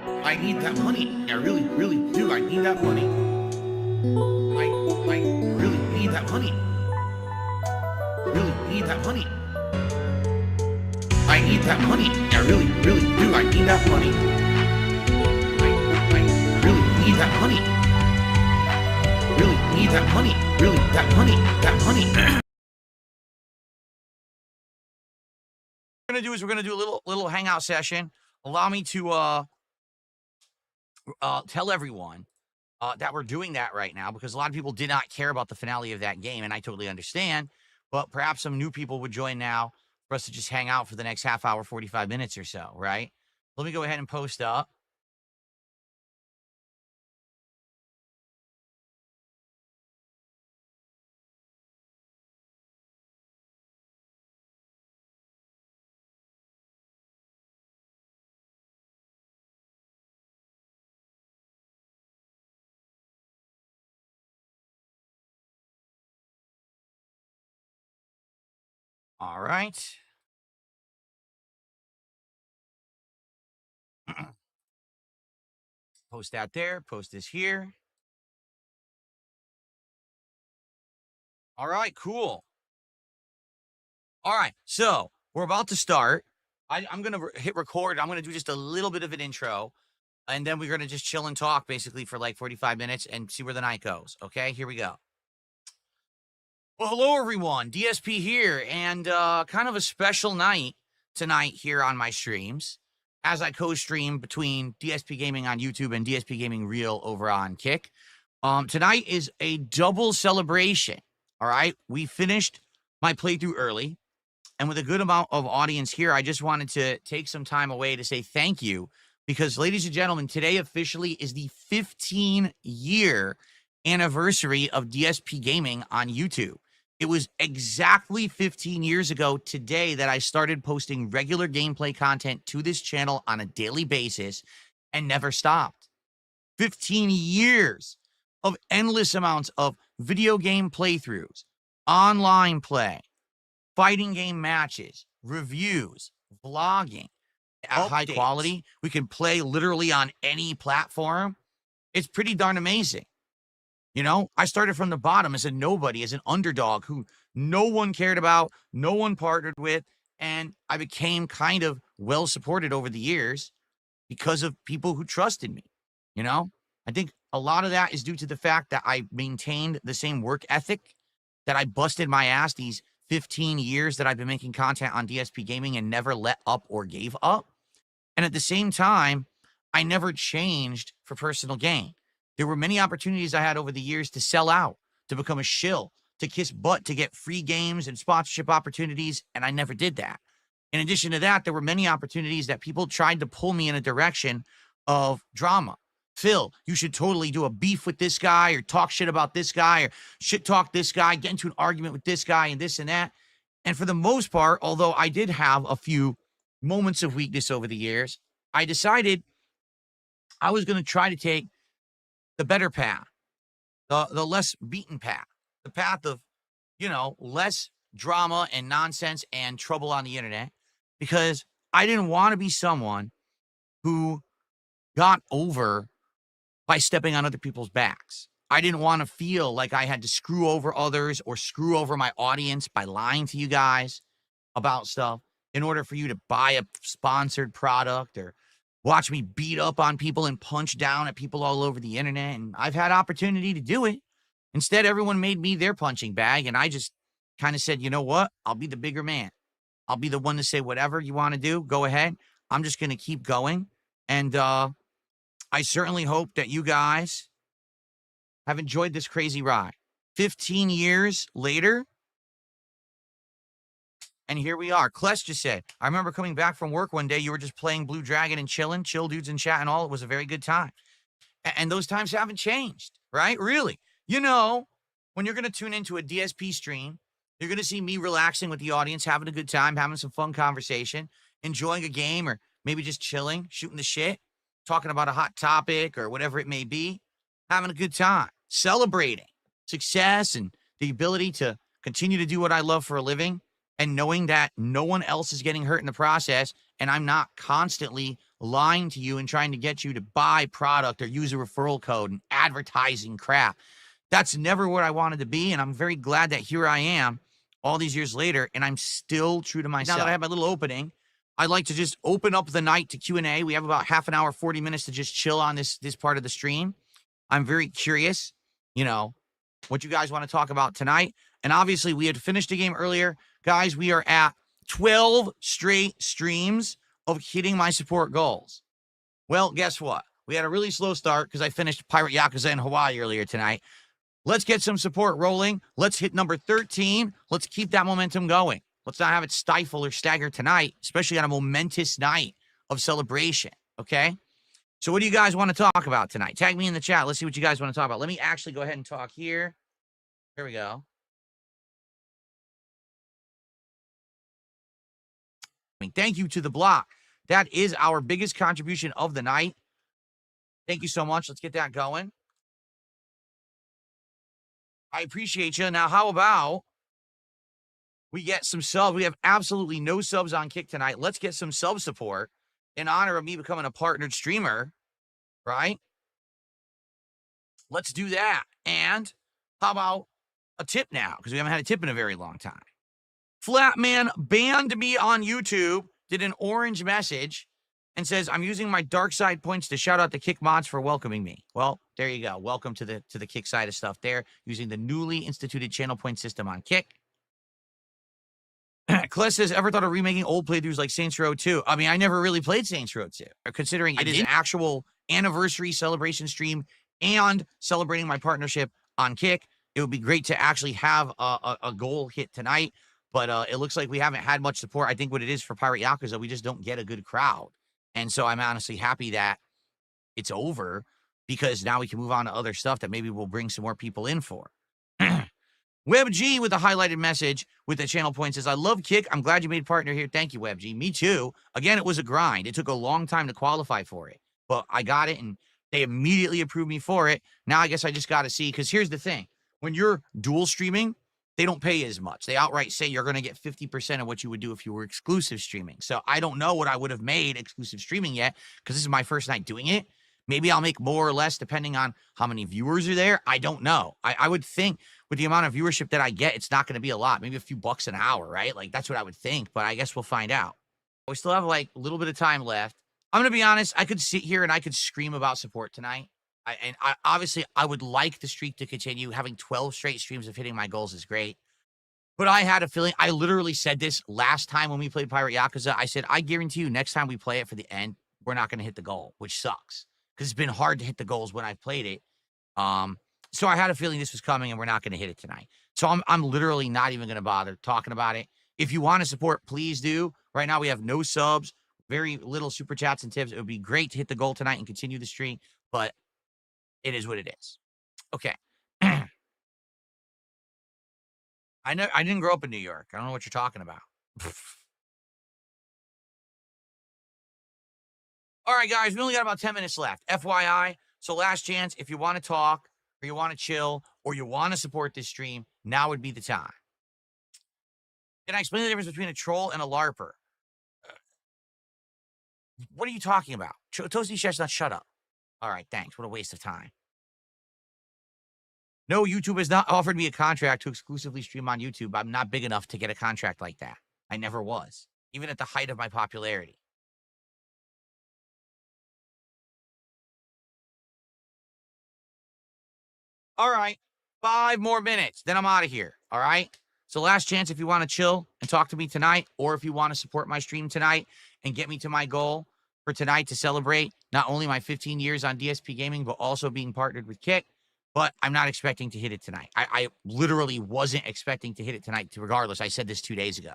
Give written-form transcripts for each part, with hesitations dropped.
I need that money. I really, really do. I need that money. I really need that money. Really need that money. I need that money. I really, really do. I need that money. I really need that money. Really need that money. Really, that money. That money. What we're gonna do is we're gonna do a little hangout session. Allow me to tell everyone that we're doing that right now because a lot of people did not care about the finale of that game, and I totally understand. But perhaps some new people would join now for us to just hang out for the next half hour, 45 minutes or so, right? Let me go ahead and post up. All right. Post that there. Post this here. All right, cool. All right, so we're about to start. I'm going to hit record. I'm going to do just a little bit of an intro, and then we're going to just chill and talk basically for like 45 minutes and see where the night goes. Okay, here we go. Well, hello, everyone. DSP here, and kind of a special night tonight here on my streams as I co-stream between DSP Gaming on YouTube and DSP Gaming Real over on Kick. Tonight is a double celebration, all right? We finished my playthrough early, and with a good amount of audience here, I just wanted to take some time away to say thank you because, ladies and gentlemen, today officially is the 15-year anniversary of DSP Gaming on YouTube. It was exactly 15 years ago today that I started posting regular gameplay content to this channel on a daily basis and never stopped. 15 years of endless amounts of video game playthroughs, online play, fighting game matches, reviews, vlogging at high quality. We can play literally on any platform. It's pretty darn amazing. You know, I started from the bottom as a nobody, as an underdog who no one cared about, no one partnered with, and I became kind of well supported over the years because of people who trusted me. You know, I think a lot of that is due to the fact that I maintained the same work ethic, that I busted my ass these 15 years that I've been making content on DSP Gaming and never let up or gave up. And at the same time, I never changed for personal gain. There were many opportunities I had over the years to sell out, to become a shill, to kiss butt, to get free games and sponsorship opportunities, and I never did that. In addition to that, there were many opportunities that people tried to pull me in a direction of drama. Phil, you should totally do a beef with this guy or talk shit about this guy or shit talk this guy, get into an argument with this guy and this and that. And for the most part, although I did have a few moments of weakness over the years, I decided I was going to try to take the better path, the less beaten path, the path of, you know, less drama and nonsense and trouble on the internet, because I didn't want to be someone who got over by stepping on other people's backs. I didn't want to feel like I had to screw over others or screw over my audience by lying to you guys about stuff in order for you to buy a sponsored product or watch me beat up on people and punch down at people all over the internet. And I've had opportunity to do it. Instead, everyone made me their punching bag. And I just kind of said, you know what? I'll be the bigger man. I'll be the one to say whatever you want to do. Go ahead. I'm just going to keep going. And I certainly hope that you guys have enjoyed this crazy ride. 15 years later, and here we are. Kless just said, I remember coming back from work one day, you were just playing Blue Dragon and chilling, chill dudes in chat and all. It was a very good time. And those times haven't changed, right? Really. You know, when you're going to tune into a DSP stream, you're going to see me relaxing with the audience, having a good time, having some fun conversation, enjoying a game, or maybe just chilling, shooting the shit, talking about a hot topic or whatever it may be, having a good time, celebrating success and the ability to continue to do what I love for a living, and knowing that no one else is getting hurt in the process, and I'm not constantly lying to you and trying to get you to buy product or use a referral code and advertising crap. That's never what I wanted to be, and I'm very glad that here I am all these years later, and I'm still true to myself. Now that I have my little opening, I'd like to just open up the night to Q&A. We have about half an hour, 40 minutes to just chill on this part of the stream. I'm very curious, what you guys want to talk about tonight. And obviously, we had finished the game earlier. Guys, we are at 12 straight streams of hitting my support goals. Well, guess what? We had a really slow start because I finished Pirate Yakuza in Hawaii earlier tonight. Let's get some support rolling. Let's hit number 13. Let's keep that momentum going. Let's not have it stifle or stagger tonight, especially on a momentous night of celebration, okay? So what do you guys want to talk about tonight? Tag me in the chat. Let's see what you guys want to talk about. Let me actually go ahead and talk here. Here we go. Thank you to the block. That is our biggest contribution of the night. Thank you so much. Let's get that going. I appreciate you. Now, how about we get some subs? We have absolutely no subs on Kick tonight. Let's get some sub support in honor of me becoming a partnered streamer, right? Let's do that. And how about a tip now? Because we haven't had a tip in a very long time. Flatman banned me on YouTube, did an orange message, and says, I'm using my dark side points to shout out the Kick mods for welcoming me. Well, there you go. Welcome to the Kick side of stuff there, using the newly instituted channel point system on Kick. Kless says, ever thought of remaking old playthroughs like Saints Row 2? I mean, I never really played Saints Row 2, considering it is an actual anniversary celebration stream and celebrating my partnership on Kick. It would be great to actually have a goal hit tonight, but it looks like we haven't had much support. I think what it is for Pirate Yakuza, we just don't get a good crowd. And so I'm honestly happy that it's over, because now we can move on to other stuff that maybe we'll bring some more people in for. WebG with a highlighted message with the channel point says, I love Kick. I'm glad you made partner here. Thank you, WebG. Me too. Again, it was a grind. It took a long time to qualify for it, but I got it, and they immediately approved me for it. Now I guess I just got to see, because here's the thing. When you're dual streaming, they don't pay as much. They outright say you're going to get 50% of what you would do if you were exclusive streaming. So I don't know what I would have made exclusive streaming yet, because this is my first night doing it. Maybe I'll make more or less depending on how many viewers are there. I don't know. I would think with the amount of viewership that I get, it's not going to be a lot. Maybe a few bucks an hour, right? Like, that's what I would think, but I guess we'll find out. We still have like a little bit of time left. I'm going to be honest. I could sit here and I could scream about support tonight. Obviously, I would like the streak to continue. Having 12 straight streams of hitting my goals is great. But I had a feeling, I literally said this last time when we played Pirate Yakuza. I said, I guarantee you next time we play it for the end, we're not going to hit the goal, which sucks, because it's been hard to hit the goals when I've played it. So I had a feeling this was coming, and we're not going to hit it tonight. So I'm literally not even going to bother talking about it. If you want to support, please do. Right now we have no subs, very little super chats and tips. It would be great to hit the goal tonight and continue the streak, but it is what it is. Okay. I didn't grow up in New York. I don't know what you're talking about. All right, guys, we only got about 10 minutes left. FYI, so last chance, if you want to talk, or you want to chill, or you want to support this stream, now would be the time. Can I explain the difference between a troll and a LARPer? What are you talking about? Toasty Chestnut, shut up. All right, thanks. What a waste of time. No, YouTube has not offered me a contract to exclusively stream on YouTube. I'm not big enough to get a contract like that. I never was, even at the height of my popularity. All right, 5 more minutes, then I'm out of here. All right. So last chance, if you want to chill and talk to me tonight, or if you want to support my stream tonight and get me to my goal for tonight to celebrate not only my 15 years on DSP Gaming, but also being partnered with Kick. But I'm not expecting to hit it tonight. I literally wasn't expecting to hit it tonight, regardless. I said this 2 days ago.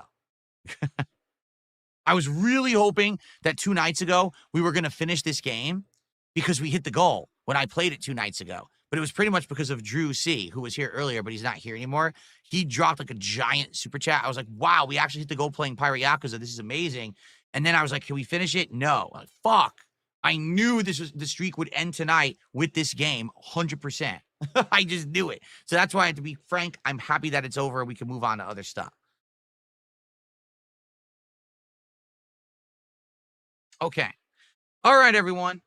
I was really hoping that 2 nights ago we were going to finish this game because we hit the goal when I played it 2 nights ago. But it was pretty much because of Drew C., who was here earlier, but he's not here anymore. He dropped like a giant super chat. I was like, wow, we actually hit the goal playing Pirate Yakuza. This is amazing. And then I was like, can we finish it? No. Like, fuck. I knew the streak would end tonight with this game, 100%. I just knew it. So that's why, to be frank, I'm happy that it's over and we can move on to other stuff. Okay. All right, everyone.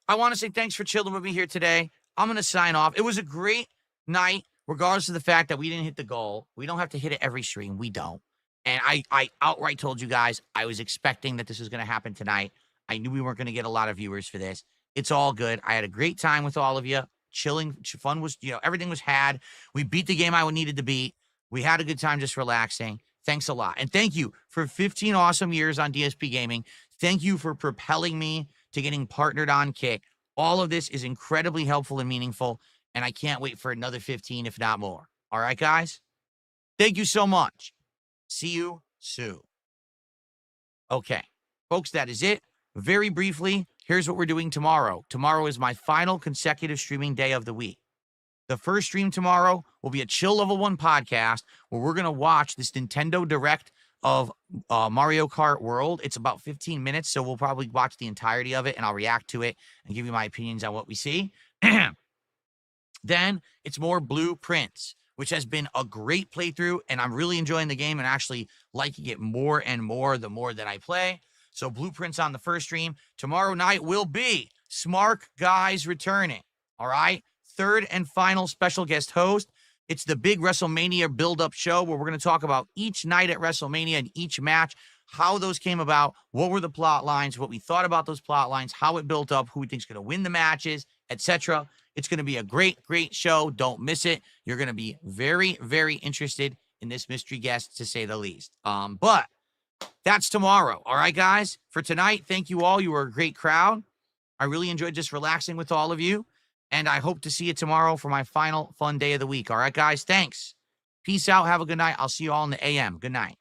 I want to say thanks for chilling with me here today. I'm going to sign off. It was a great night, regardless of the fact that we didn't hit the goal. We don't have to hit it every stream. We don't. And I outright told you guys I was expecting that this was going to happen tonight. I knew we weren't going to get a lot of viewers for this. It's all good. I had a great time with all of you. Chilling, fun was, everything was had. We beat the game I needed to beat. We had a good time just relaxing. Thanks a lot. And thank you for 15 awesome years on DSP Gaming. Thank you for propelling me to getting partnered on Kick. All of this is incredibly helpful and meaningful, and I can't wait for another 15, if not more. All right, guys? Thank you so much. See you soon. Okay, folks, that is it. Very briefly, here's what we're doing tomorrow. Tomorrow is my final consecutive streaming day of the week. The first stream tomorrow will be a Chill Level 1 podcast where we're going to watch this Nintendo Direct of Mario Kart World. It's about 15 minutes, so we'll probably watch the entirety of it, and I'll react to it and give you my opinions on what we see. Then it's more Blueprints, which has been a great playthrough, and I'm really enjoying the game and actually liking it more and more the more that I play. So Blueprints on the first stream. Tomorrow night will be Smart Guys returning, all right? Third and final special guest host. It's the big WrestleMania build-up show where we're going to talk about each night at WrestleMania and each match, how those came about, what were the plot lines, what we thought about those plot lines, how it built up, who we think is going to win the matches, etc. It's going to be a great, great show. Don't miss it. You're going to be very, very interested in this mystery guest, to say the least. But that's tomorrow. All right, guys? For tonight, thank you all. You were a great crowd. I really enjoyed just relaxing with all of you. And I hope to see you tomorrow for my final fun day of the week. All right, guys? Thanks. Peace out. Have a good night. I'll see you all in the AM. Good night.